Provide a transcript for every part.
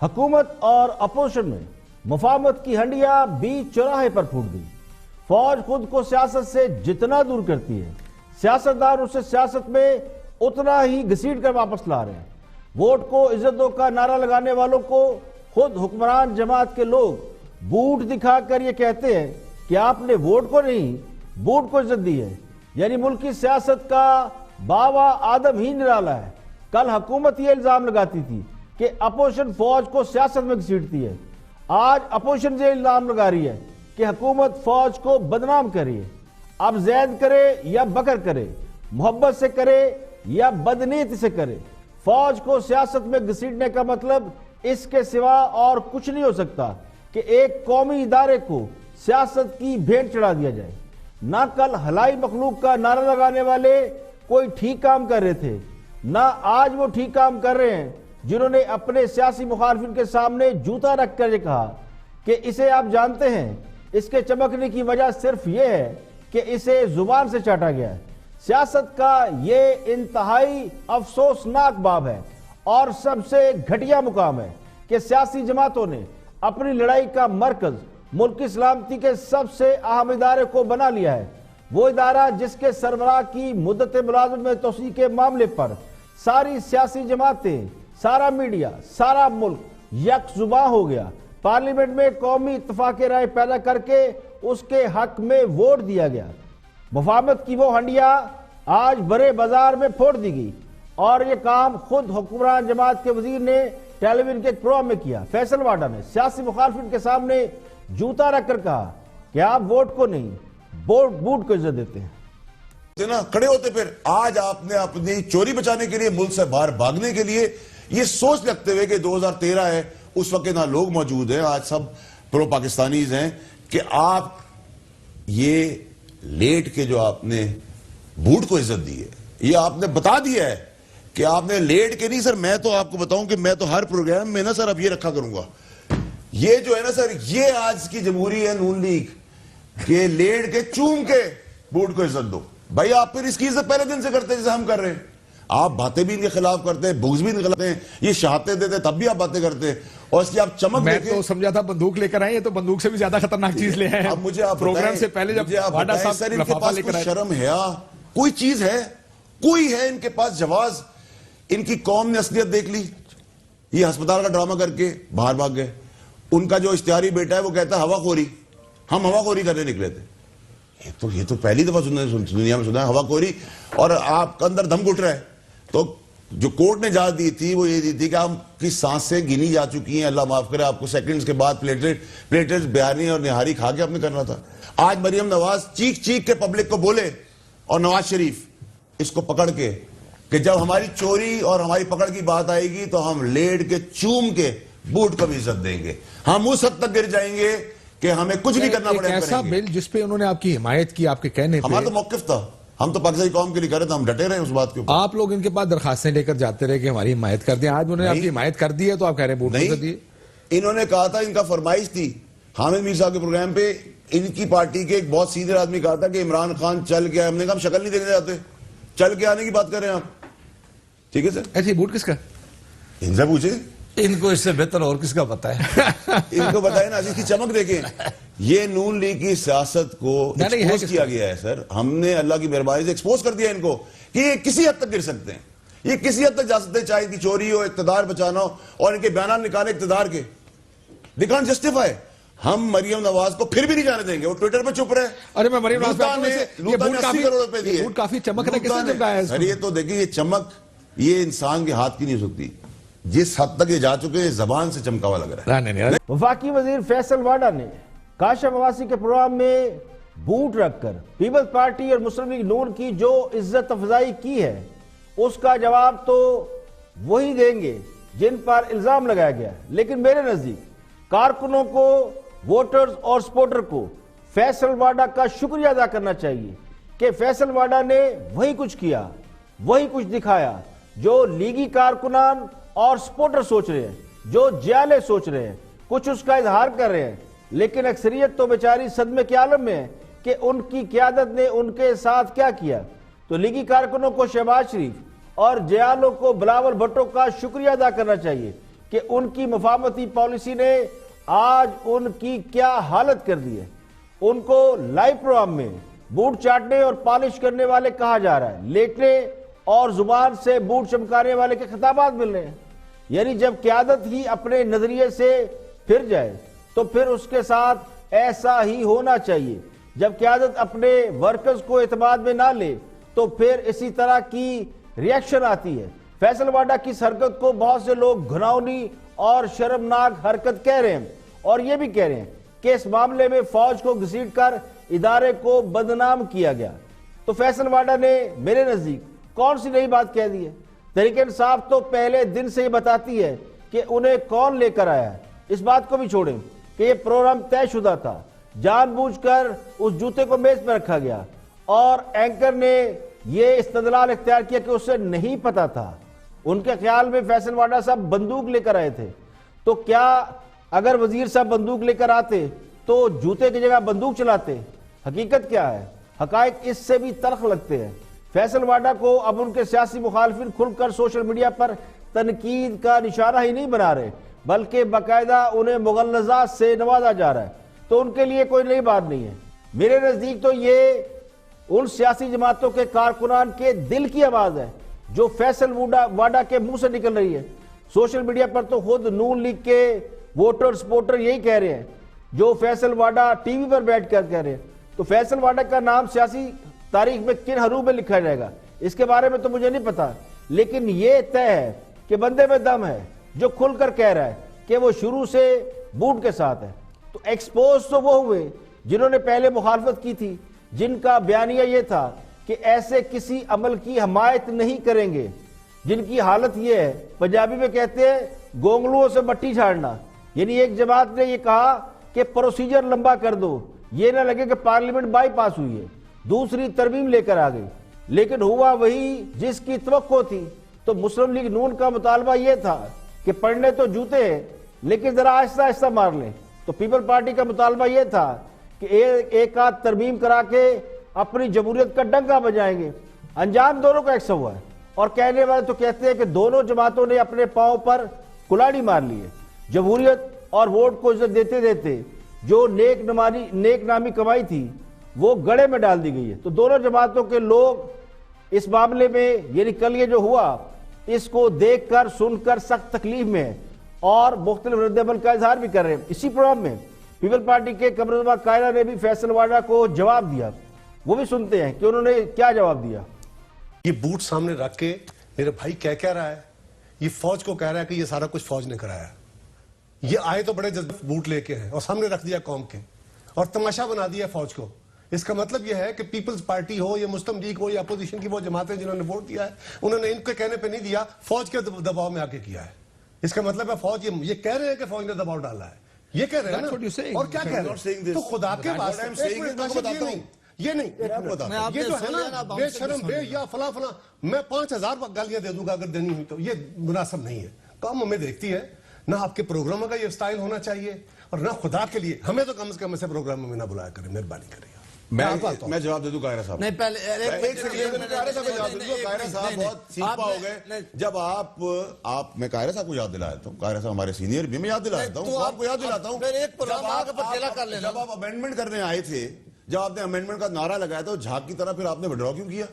حکومت اور اپوزیشن میں مفاہمت کی ہنڈیاں بیچ چوراہے پر پھوٹ گئی۔ فوج خود کو سیاست سے جتنا دور کرتی ہے، سیاستدان اسے سیاست میں اتنا ہی گھسیٹ کر واپس لا رہے ہیں۔ ووٹ کو عزت دو کا نعرہ لگانے والوں کو خود حکمران جماعت کے لوگ بوٹ دکھا کر یہ کہتے ہیں کہ آپ نے ووٹ کو نہیں، بوٹ کو عزت دی ہے۔ یعنی ملکی سیاست کا باوا آدم ہی نرالا ہے۔ کل حکومت یہ الزام لگاتی تھی کہ اپوزیشن فوج کو سیاست میں گھسیٹتی ہے، آج اپوزیشن یہ الزام لگا رہی ہے کہ حکومت فوج کو بدنام کر رہی ہے۔ اب زید کرے یا بکر کرے، محبت سے کرے یا بدنیتی سے کرے، فوج کو سیاست میں گھسیٹنے کا مطلب اس کے سوا اور کچھ نہیں ہو سکتا کہ ایک قومی ادارے کو سیاست کی بھیٹ چڑھا دیا جائے۔ نہ کل ہلائی مخلوق کا نعرہ لگانے والے کوئی ٹھیک کام کر رہے تھے، نہ آج وہ ٹھیک کام کر رہے ہیں جنہوں نے اپنے سیاسی مخالفین کے سامنے جوتا رکھ کر یہ کہا کہ اسے آپ جانتے ہیں، اس کے چمکنے کی وجہ صرف یہ ہے کہ اسے زبان سے چاٹا گیا ہے۔ سیاست کا یہ انتہائی افسوسناک باب ہے اور سب سے گھٹیا مقام ہے کہ سیاسی جماعتوں نے اپنی لڑائی کا مرکز ملکی سلامتی کے سب سے اہم ادارے کو بنا لیا ہے۔ وہ ادارہ جس کے سربراہ کی مدت ملازمت میں توسیع کے معاملے پر ساری سیاسی جماعتیں، سارا میڈیا، سارا ملک یک زباں ہو گیا۔ پارلیمنٹ میں قومی اتفاق رائے پیدا کر کے اس کے حق میں ووٹ دیا گیا۔ مفاہمت کی وہ ہنڈیاں آج بڑے بازار میں پھوڑ دی گئی اور یہ کام خود حکمران جماعت کے وزیر نے ٹیلی ویژن کے ایک پروگرام میں کیا۔ فیصل واڈا نے سیاسی مخالفین کے سامنے جوتا رکھ کر کہا کہ آپ ووٹ کو نہیں، بوٹ کو عزت دیتے ہیں۔ کھڑے ہوتے پھر آج آپ نے اپنی چوری بچانے کے لیے، ملک سے باہر بھاگنے کے لیے یہ سوچ رکھتے ہوئے کہ 2013 ہے، اس وقت نہ لوگ موجود ہیں، آج سب پرو پاکستانیز ہیں، کہ آپ یہ لیٹ کے جو آپ نے بوٹ کو عزت دی ہے، یہ آپ نے بتا دیا ہے کہ آپ نے لیٹ کے نہیں۔ سر میں تو آپ کو بتاؤں کہ میں تو ہر پروگرام میں نا سر اب یہ رکھا کروں گا، یہ جو ہے نا سر، یہ آج کی جمہوری ہے نون لیگ، کہ لیٹ کے چوم کے بوٹ کو عزت دو۔ بھائی آپ پھر اس کی عزت پہلے دن سے کرتے ہیں جیسے ہم کر رہے ہیں، آپ باتیں بھی ان کے خلاف کرتے ہیں، بغض بھی ان کے خلاف کرتے ہیں، یہ شہادتیں دیتے تب بھی آپ باتیں کرتے ہیں، اور اس کی آپ چمک دیکھیں۔ میں تو سمجھا تھا بندوق لے کر آئے، یہ تو بندوق سے بھی زیادہ خطرناک چیز لے آئے۔ اب مجھے آپ پروگرام سے پہلے جب واڈا سر صاحب ان کے لفافہ پاس لے کر کوئی آئے، شرم حیا کوئی چیز ہے؟ کوئی ہے ان کے پاس جواز؟ ان کی قوم نے اصلیت دیکھ لی، یہ ہسپتال کا ڈرامہ کر کے باہر بھاگ گئے۔ ان کا جو اشتہاری بیٹا ہے وہ کہتا ہے ہوا خوری، ہم ہوا خوری کرنے نکلے تھے۔ یہ تو پہلی دفعہ دنیا میں سنا ہے ہوا خوری، اور آپ کا اندر دم گھٹ رہا ہے۔ تو جو کورٹ نے اجازت دی تھی وہ یہ دی تھی کہ آپ کی سانسیں گنی جا چکی ہیں، اللہ معاف کرے، آپ کو سیکنڈز کے بعد پلیٹلیٹس بیانی اور نہاری کھا کے آپ نے کرنا تھا۔ آج مریم نواز چیخ چیخ کے پبلک کو بولے، اور نواز شریف اس کو پکڑ کے کہ جب ہماری چوری اور ہماری پکڑ کی بات آئے گی تو ہم لیٹ کے چوم کے بوٹ کو بھی عزت دیں گے، ہم اس حد تک گر جائیں گے کہ ہمیں کچھ نہیں کرنا پڑے گا۔ ایک ایسا بل جس پہ انہوں نے آپ کی حمایت کی، آپ کے کہنے پہ، ہمارا تو موقف تھا، ہم تو پاکستانی قوم کے لیے کر رہے تھے، ہم ڈٹے رہے اس بات کے اوپر۔ آپ لوگ ان کے پاس درخواستیں لے کر جاتے رہے کہ ہماری حمایت کر دیں، آج انہوں نے آپ کی حمایت کر دی ہے تو آپ کہہ رہے ہیں بوٹ کو دیے۔ انہوں نے کہا تھا، ان کا فرمائش تھی حامد میر صاحب کے پروگرام پہ، ان کی پارٹی کے ایک بہت سینئر آدمی کہا تھا کہ عمران خان چل گیا، ہم نے کہا ہم شکل نہیں دیکھنے جاتے، چل کے آنے کی بات کر رہے ہیں آپ، ٹھیک ہے سر؟ ایسے بوٹ کس کا؟ ان سے پوچھیں، ان کو اس سے بہتر اور کس کا پتہ ہے؟ ان کو بتائیں نا، اس کی چمک دیکھیں۔ یہ نون لیگ کی سیاست کو ایکسپوز کیا گیا ہے سر، ہم نے اللہ کی مہربانی سے ایکسپوز کر دیا ان کو کہ یہ کسی حد تک گر سکتے ہیں، یہ کسی حد تک جا سکتے ہیں، چاہے کی چوری ہو، اقتدار بچانا ہو، اور ان کے بیانات نکالے اقتدار کے، they can't justify۔ ہم مریم نواز کو پھر بھی نہیں جانے دیں گے، وہ ٹویٹر پہ چپ رہے۔ ارے میں مریم نواز لوتا نے 80 کروڑ روپے دیے، بوٹ کافی چمک رہا ہے، کس نے چمکایا ہے؟ سر یہ تو دیکھیں، یہ چمک یہ انسان کے ہاتھ کی نہیں ہو سکتی، جس حد تک یہ جا چکے ہیں زبان سے چمکا ہوا لگ رہا ہے۔ وفاقی وزیر فیصل واڈا نے کاشف عواسی کے پروگرام میں بوٹ رکھ کر پیپلز پارٹی اور مسلم لیگ نون کی جو عزت افزائی کی ہے، اس کا جواب تو وہی دیں گے جن پر الزام لگایا گیا ہے۔ لیکن میرے نزدیک کارکنوں کو، ووٹرز اور سپورٹر کو فیصل واڈا کا شکریہ ادا کرنا چاہیے کہ فیصل واڈا نے وہی کچھ کیا، وہی کچھ دکھایا جو لیگی کارکنان اور سپورٹر سوچ رہے ہیں، جو جیالے سوچ رہے ہیں، کچھ اس کا اظہار کر رہے ہیں، لیکن اکثریت تو بیچاری صدمے کے عالم میں ہے کہ ان کی قیادت نے ان کے ساتھ کیا کیا۔ تو لیگی کارکنوں کو شہباز شریف اور جیالوں کو بلاول بھٹو کا شکریہ ادا کرنا چاہیے کہ ان کی مفاہمتی پالیسی نے آج ان کی کیا حالت کر دی ہے۔ ان کو لائیو پروگرام میں بوٹ چاٹنے اور پالش کرنے والے کہا جا رہا ہے، لیٹنے اور زبان سے بوٹ چمکانے والے کے خطابات مل رہے ہیں۔ یعنی جب قیادت ہی اپنے نظریے سے پھر جائے تو پھر اس کے ساتھ ایسا ہی ہونا چاہیے۔ جب قیادت اپنے ورکرز کو اعتماد میں نہ لے تو پھر اسی طرح کی ریاکشن آتی ہے۔ فیصل واڈا کی اس حرکت کو بہت سے لوگ گھناؤنی اور شرمناک حرکت کہہ رہے ہیں، اور یہ بھی کہہ رہے ہیں کہ اس معاملے میں فوج کو گھسیٹ کر ادارے کو بدنام کیا گیا۔ تو فیصل واڈا نے میرے نزدیک کون سی نئی بات کہہ دی ہے؟ تحریک انصاف تو پہلے دن سے ہی بتاتی ہے کہ انہیں کون لے کر آیا ہے۔ اس بات کو بھی چھوڑیں کہ یہ پروگرام طے شدہ تھا، جان بوجھ کر اس جوتے کو میز پہ رکھا گیا اور اینکر نے یہ استدلال اختیار کیا کہ اسے نہیں پتا تھا۔ ان کے خیال میں فیصل واڈا صاحب بندوق لے کر آئے تھے، تو کیا اگر وزیر صاحب بندوق لے کر آتے تو جوتے کی جگہ بندوق چلاتے؟ حقیقت کیا ہے؟ حقائق اس سے بھی تلخ لگتے ہیں۔ فیصل واڈا کو اب ان کے سیاسی مخالفین کھل کر سوشل میڈیا پر تنقید کا نشانہ ہی نہیں بنا رہے، بلکہ باقاعدہ انہیں مغلظات سے نوازا جا رہا ہے، تو ان کے لیے کوئی نئی بات نہیں ہے۔ میرے نزدیک تو یہ ان سیاسی جماعتوں کے کارکنان کے دل کی آواز ہے جو فیصل واڈا کے منہ سے نکل رہی ہے۔ سوشل میڈیا پر تو خود نون لیگ کے ووٹر سپورٹر یہی کہہ رہے ہیں جو فیصل واڈا ٹی وی پر بیٹھ کر کہہ رہے ہیں۔ تو فیصل واڈا کا نام سیاسی تاریخ میں کن حروف میں لکھا جائے گا اس کے بارے میں تو مجھے نہیں پتا، لیکن یہ طے ہے کہ بندے میں دم ہے جو کھل کر کہہ رہا ہے کہ وہ شروع سے بوٹ کے ساتھ ہے۔ تو ایکسپوز تو وہ ہوئے جنہوں نے پہلے مخالفت کی تھی، جن کا بیانیہ یہ تھا کہ ایسے کسی عمل کی حمایت نہیں کریں گے، جن کی حالت یہ ہے، پنجابی میں کہتے ہیں گونگلوؤں سے مٹی جھاڑنا۔ یعنی ایک جماعت نے یہ کہا کہ پروسیجر لمبا کر دو، یہ نہ لگے کہ پارلیمنٹ بائی پاس ہوئی ہے، دوسری ترمیم لے کر آ گئی، لیکن ہوا وہی جس کی توقع تھی۔ تو مسلم لیگ نون کا مطالبہ یہ تھا کہ پڑھنے تو جوتے ہیں لیکن ذرا آہستہ آہستہ مار لیں۔ تو پیپل پارٹی کا مطالبہ یہ تھا کہ ایک آدھ ترمیم کرا کے اپنی جمہوریت کا ڈنکا بجائیں گے۔ انجام دونوں کا ایسا ہوا ہے، اور کہنے والے تو کہتے ہیں کہ دونوں جماعتوں نے اپنے پاؤں پر کلاڑی مار لی ہے۔ جمہوریت اور ووٹ کو عزت دیتے دیتے جو نیک نامی کمائی تھی وہ گڑے میں ڈال دی گئی ہے۔ تو دونوں جماعتوں کے لوگ اس معاملے میں، یعنی کل یہ جو ہوا، اس کو دیکھ کر سن کر سخت تکلیف میں ہیں اور مختلف رد عمل کا اظہار بھی کر رہے ہیں۔ اسی پروگرام میں پیپل پارٹی کے قمرالزمان قائرہ نے بھی فیصل واڈا کو جواب دیا، وہ بھی سنتے ہیں کہ انہوں نے کیا جواب دیا۔ یہ بوٹ سامنے رکھ کے میرے بھائی کہہ رہا ہے، یہ فوج کو کہہ رہا ہے کہ یہ سارا کچھ فوج نے کرایا۔ یہ آئے تو بڑے بوٹ لے کے ہیں اور سامنے رکھ دیا قوم کے، اور تماشا بنا دیا فوج کو۔ اس کا مطلب یہ ہے کہ پیپلز پارٹی ہو یا مسلم لیگ ہو یا اپوزیشن کی وہ جماعتیں جنہوں نے ووٹ دیا ہے، انہوں نے ان کے کہنے پہ نہیں دیا، فوج کے دباؤ میں آ کے کیا ہے۔ اس کا مطلب ہے فوج یہ کہہ رہے ہیں کہ فوج نے دباؤ ڈالا ہے، یہ کہہ رہے ہیں نا، اور کیا کہہ رہے ہیں؟ تو خدا کے واسطے یہ نہیں، یہ جو ہے نا بے شرم بے یا فلاں فلاں، میں 5000 گالیاں دے دوں گا اگر دینی ہوئی تو، یہ مناسب نہیں ہے۔ قوم ہمیں دیکھتی ہے، نہ آپ کے پروگراموں کا یہ سٹائل ہونا چاہیے، اور نہ خدا کے لیے ہمیں تو کم از کم ایسے پروگراموں میں نہ بلایا کریں، مہربانی کریں۔ میں جواب دے دوں قاہرہ صاحب۔ نہیں پہلے ایک سیکنڈ میں قاہرہ صاحب کو جواب دے دوں۔ قاہرہ صاحب بہت سیپا ہو گئے۔ جب آپ میں قاہرہ صاحب کو یاد دلایا تھا، قاہرہ صاحب ہمارے سینئر بھی، میں یاد دلاتا ہوں، آپ کو یاد دلاتا ہوں، جب آپ امینڈمنٹ کرنے آئے تھے، جب آپ نے امینڈمنٹ کا نعرہ لگایا تھا جھاگ کی طرح، پھر آپ نے وڈرا کیوں کیا؟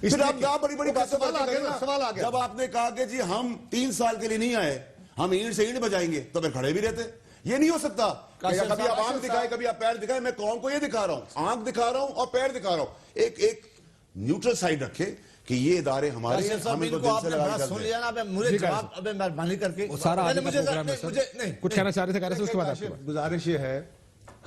پھر آپ بڑی بڑی بات سوال آ گیا، جب آپ نے کہا کہ جی ہم 3 سال کے لیے نہیں آئے، ہم اینٹ سے اینٹ بجائیں گے، تو پھر کھڑے بھی رہتے۔ یہ نہیں ہو سکتا کبھی آپ آنکھ دکھائے کبھی آپ پیر دکھائے۔ میں قوم کو یہ دکھا رہا ہوں، آنکھ دکھا رہا ہوں اور پیر دکھا رہا ہوں، ایک نیوٹرل سائیڈ رکھے کہ یہ ادارے ہمارے ہیں، ہمیں تو دل سے لگا کے کرتے ہیں۔ مجھے جواب ابے مہربانی کر کے سارا آگے کا پروگرام ہے سر، کچھ کہنا چاہ رہے تھے قاہرہ صاحب، اس کے بعد آپ کے بعد گزارش یہ ہے،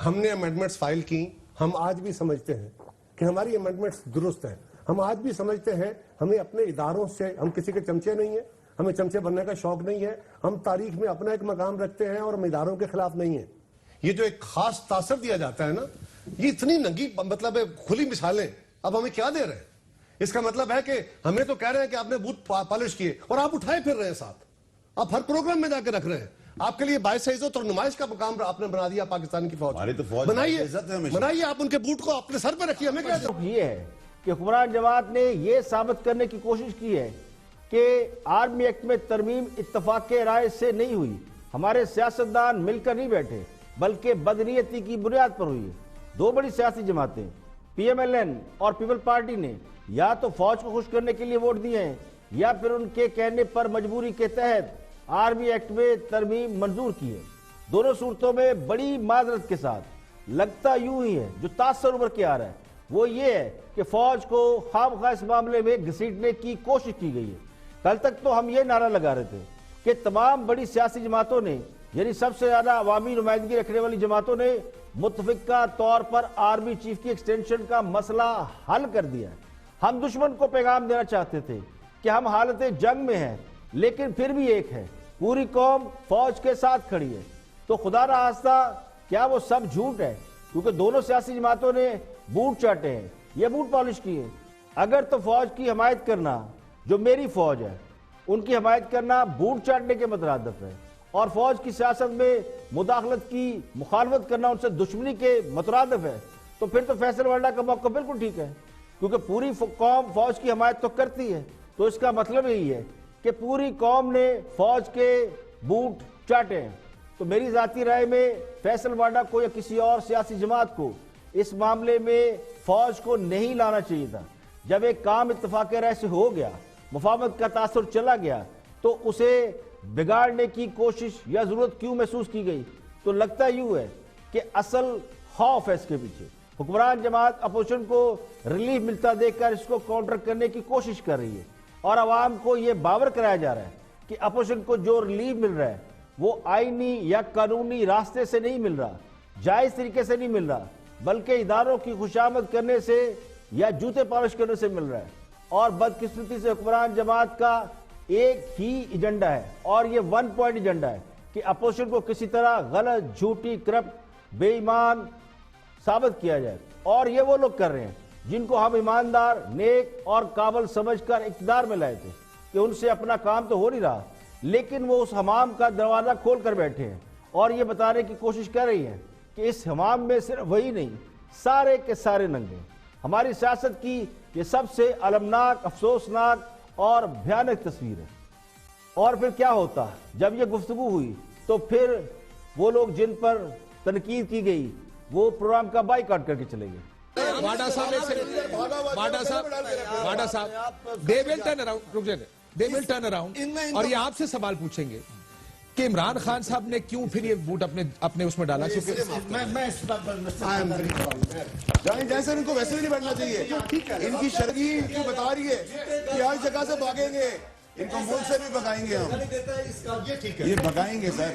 ہم نے امینڈمنٹس فائل کی، ہم آج بھی سمجھتے ہیں کہ ہماری امینڈمنٹس درست ہیں، ہم آج بھی سمجھتے ہیں ہمیں اپنے اداروں سے، ہم کسی کے چمچے نہیں ہیں، ہمیں چمچے بننے کا شوق نہیں ہے، ہم تاریخ میں اپنا ایک مقام رکھتے ہیں اور ہم اداروں کے خلاف نہیں ہیں۔ یہ جو ایک خاص تاثر دیا جاتا ہے نا، یہ اتنی ننگی مطلب ہے کھلی مثالیں اب ہمیں کیا دے رہے ہیں؟ اس کا مطلب ہے کہ ہمیں تو کہہ رہے ہیں کہ آپ نے بوٹ پالش کیے اور آپ اٹھائے پھر رہے ہیں ساتھ، آپ ہر پروگرام میں جا کے رکھ رہے ہیں۔ آپ کے لیے باعث عزت اور نمائش کا مقام آپ نے بنا دیا پاکستان کی فوج۔ بنائیے آپ ان کے بوٹ کو اپنے سر پہ رکھیے، ہمیں کیا یہ ہے کہ حکمران جماعت نے یہ ثابت کرنے کی کوشش کی ہے کہ آرمی ایکٹ میں ترمیم اتفاق رائے سے نہیں ہوئی، ہمارے سیاستدان مل کر نہیں بیٹھے بلکہ بدنیتی کی بنیاد پر ہوئی ہے۔ دو بڑی سیاسی جماعتیں پی ایم ایل این اور پیپل پارٹی نے یا تو فوج کو خوش کرنے کے لیے ووٹ دیے ہیں یا پھر ان کے کہنے پر مجبوری کے تحت آرمی ایکٹ میں ترمیم منظور کی ہے۔ دونوں صورتوں میں بڑی معذرت کے ساتھ لگتا یوں ہی ہے، جو تاثر ابھر کے آ رہا ہے وہ یہ ہے کہ فوج کو خواہ اس معاملے میں گھسیٹنے کی کوشش کی گئی ہے۔ کل تک تو ہم یہ نعرہ لگا رہے تھے کہ تمام بڑی سیاسی جماعتوں نے، یعنی سب سے زیادہ عوامی نمائندگی رکھنے والی جماعتوں نے متفقہ طور پر آرمی چیف کی ایکسٹینشن کا مسئلہ حل کر دیا ہے۔ ہم دشمن کو پیغام دینا چاہتے تھے کہ ہم حالت جنگ میں ہیں، لیکن پھر بھی ایک ہے، پوری قوم فوج کے ساتھ کھڑی ہے۔ تو خدا نخواستہ کیا وہ سب جھوٹ ہے؟ کیونکہ دونوں سیاسی جماعتوں نے بوٹ چاٹے ہیں، یہ بوٹ پالش کیے۔ اگر تو فوج کی حمایت کرنا، جو میری فوج ہے، ان کی حمایت کرنا بوٹ چاٹنے کے مترادف ہے، اور فوج کی سیاست میں مداخلت کی مخالفت کرنا ان سے دشمنی کے مترادف ہے، تو پھر تو فیصل وارڈا کا موقع بالکل ٹھیک ہے، کیونکہ پوری قوم فوج کی حمایت تو کرتی ہے۔ تو اس کا مطلب یہی ہے کہ پوری قوم نے فوج کے بوٹ چاٹے ہیں۔ تو میری ذاتی رائے میں فیصل وارڈا کو یا کسی اور سیاسی جماعت کو اس معاملے میں فوج کو نہیں لانا چاہیے تھا۔ جب ایک کام اتفاق رائے سے ہو گیا، مفاہمت کا تاثر چلا گیا، تو اسے بگاڑنے کی کوشش یا ضرورت کیوں محسوس کی گئی؟ تو لگتا یوں ہے کہ اصل خوف ہے اس کے پیچھے۔ حکمران جماعت اپوزیشن کو ریلیف ملتا دیکھ کر اس کو کاؤنٹر کرنے کی کوشش کر رہی ہے، اور عوام کو یہ باور کرایا جا رہا ہے کہ اپوزیشن کو جو ریلیف مل رہا ہے وہ آئینی یا قانونی راستے سے نہیں مل رہا، جائز طریقے سے نہیں مل رہا، بلکہ اداروں کی خوشامد کرنے سے یا جوتے پالش کرنے سے مل رہا ہے۔ اور بدقسمتی سے حکمران جماعت کا ایک ہی ایجنڈا ہے، اور یہ 1 پوائنٹ ایجنڈا ہے کہ اپوزیشن کو کسی طرح غلط، جھوٹی، کرپٹ، بے ایمان ثابت کیا جائے۔ اور یہ وہ لوگ کر رہے ہیں جن کو ہم ایماندار، نیک اور قابل سمجھ کر اقتدار میں لائے تھے، کہ ان سے اپنا کام تو ہو نہیں رہا، لیکن وہ اس حمام کا دروازہ کھول کر بیٹھے ہیں اور یہ بتانے کی کوشش کر رہی ہیں کہ اس حمام میں صرف وہی نہیں، سارے کے سارے ننگے۔ ہماری سیاست کی یہ سب سے المناک، افسوسناک اور بھیانک تصویر ہے۔ اور پھر کیا ہوتا جب یہ گفتگو ہوئی؟ تو پھر وہ لوگ جن پر تنقید کی گئی وہ پروگرام کا بائیکاٹ کر کے چلے گئے۔ واڈا صاحب دے ول ٹرن اراؤنڈ، رک جائیں، دے ول ٹرن اراؤنڈ، اور یہ آپ سے سوال پوچھیں گے کہ عمران خان صاحب نے کیوں پھر یہ ووٹ اپنے اس میں ڈالا؟ جیسے ان کو ویسے بھی نہیں بیٹھنا چاہیے۔ ان کی شرعی ان کی بتا رہی ہے کہ ہر جگہ سے بھاگیں گے، ان کو ملک سے بھی بھگائیں گے ہم، یہ بھگائیں گے سر۔